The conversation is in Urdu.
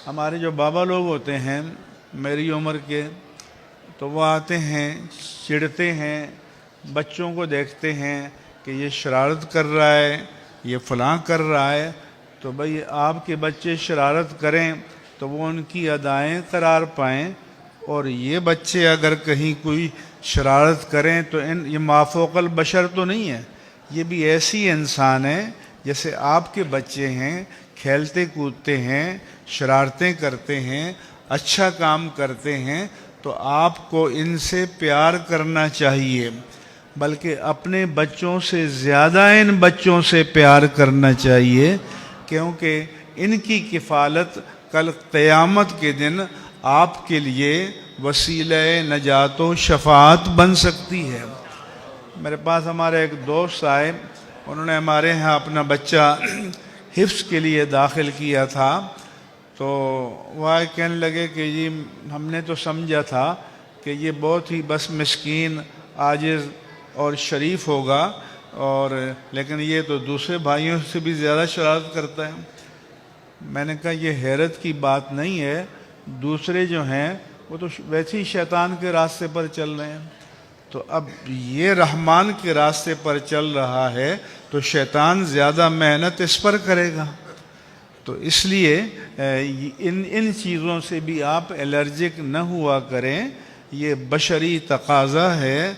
ہمارے جو بابا لوگ ہوتے ہیں میری عمر کے، تو وہ آتے ہیں، چڑھتے ہیں، بچوں کو دیکھتے ہیں کہ یہ شرارت کر رہا ہے، یہ فلاں کر رہا ہے، تو بھئی آپ کے بچے شرارت کریں تو وہ ان کی ادائیں قرار پائیں، اور یہ بچے اگر کہیں کوئی شرارت کریں تو یہ مافوق البشر تو نہیں ہے، یہ بھی ایسی انسان ہے جیسے آپ کے بچے ہیں، کھیلتے کودتے ہیں، شرارتیں کرتے ہیں، اچھا کام کرتے ہیں، تو آپ کو ان سے پیار کرنا چاہیے، بلکہ اپنے بچوں سے زیادہ ان بچوں سے پیار کرنا چاہیے، کیونکہ ان کی کفالت کل قیامت کے دن آپ کے لیے وسیلہ نجات و شفاعت بن سکتی ہے۔ میرے پاس ہمارے ایک دوست آئے، انہوں نے ہمارے ہاں اپنا بچہ حفظ کے لیے داخل کیا تھا، تو وہ کہنے لگے کہ جی ہم نے تو سمجھا تھا کہ یہ بہت ہی بس مسکین، عاجز اور شریف ہوگا، اور لیکن یہ تو دوسرے بھائیوں سے بھی زیادہ شرارت کرتا ہے۔ میں نے کہا یہ حیرت کی بات نہیں ہے، دوسرے جو ہیں وہ تو ویسے ہی شیطان کے راستے پر چل رہے ہیں، تو اب یہ رحمان کے راستے پر چل رہا ہے تو شیطان زیادہ محنت اس پر کرے گا، تو اس لیے ان چیزوں سے بھی آپ الرجک نہ ہوا کریں، یہ بشری تقاضا ہے۔